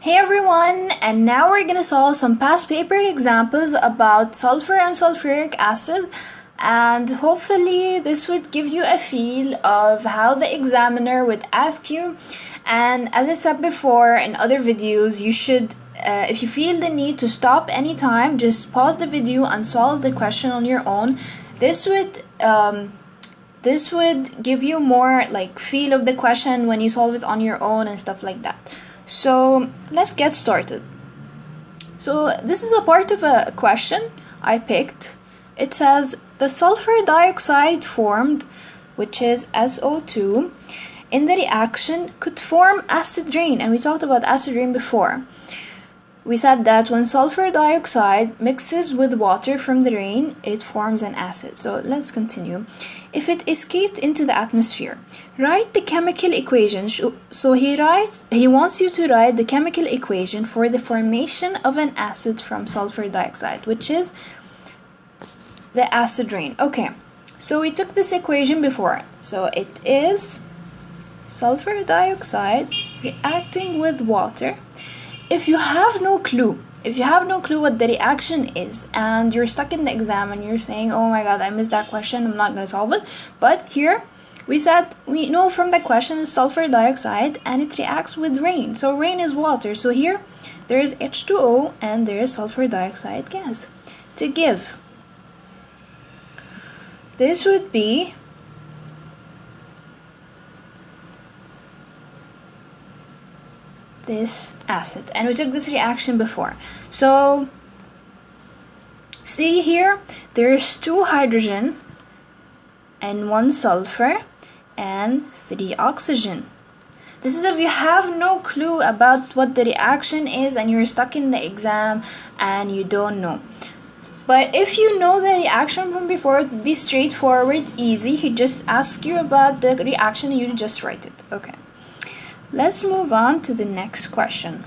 Hey everyone, and now we're gonna solve some past paper examples about sulfur and sulfuric acid, and hopefully this would give you a feel of how the examiner would ask you. And as I said before in other videos, you should if you feel the need to stop anytime, just pause the video and solve the question on your own. This would give you more like feel of the question when you solve it on your own and stuff like that. So let's get started. So this is a part of a question I picked. It says the sulfur dioxide formed, which is SO2, in the reaction could form acid rain, and we talked about acid rain before. We said that when sulfur dioxide mixes with water from the rain, it forms an acid. So let's continue. If it escaped into the atmosphere, write the chemical equation. So he wants you to write the chemical equation for the formation of an acid from sulfur dioxide, which is the acid rain. Okay, so we took this equation before. So it is sulfur dioxide reacting with water. If you have no clue what the reaction is, and you're stuck in the exam and you're saying, oh my god, I missed that question, I'm not going to solve it. But here, we said, we know from the question is sulfur dioxide and it reacts with rain. So rain is water. So here, there is H2O and there is sulfur dioxide gas. To give, this would be this acid, and we took this reaction before. So see here, there's 2 hydrogen and 1 sulfur and 3 oxygen. This is if you have no clue about what the reaction is and you're stuck in the exam and you don't know. But if you know the reaction from before, it would be straightforward, easy. He just asks you about the reaction and you just write it. Okay. Let's move on to the next question.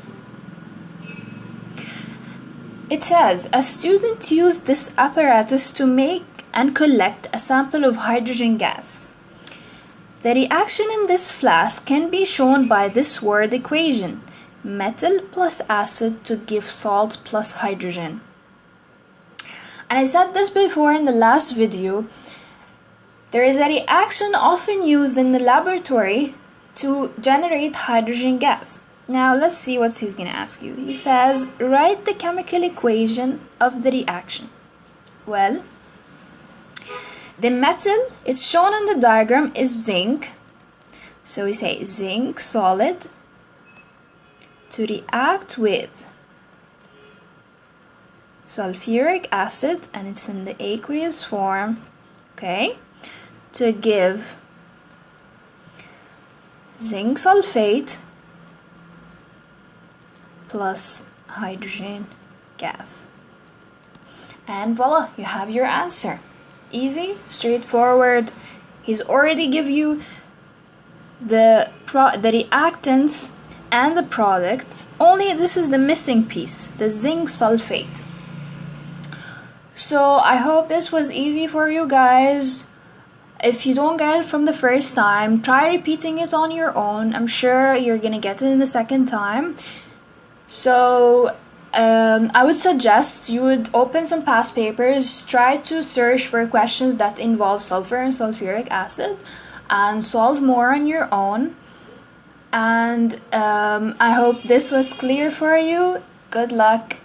It says, a student used this apparatus to make and collect a sample of hydrogen gas. The reaction in this flask can be shown by this word equation: metal plus acid to give salt plus hydrogen. And I said this before in the last video. There is a reaction often used in the laboratory to generate hydrogen gas. Now let's see what he's going to ask you. He says, write the chemical equation of the reaction. Well, the metal is shown in the diagram is zinc. So we say zinc solid to react with sulfuric acid, and it's in the aqueous form, okay, to give zinc sulfate plus hydrogen gas. And voila, you have your answer. Easy, straightforward. He's already give you the reactants and the product. Only this is the missing piece, the zinc sulfate. So I hope this was easy for you guys. If you don't get it from the first time, try repeating it on your own. I'm sure you're gonna get it in the second time. So I would suggest you would open some past papers, try to search for questions that involve sulfur and sulfuric acid, and solve more on your own. And I hope this was clear for you. Good luck.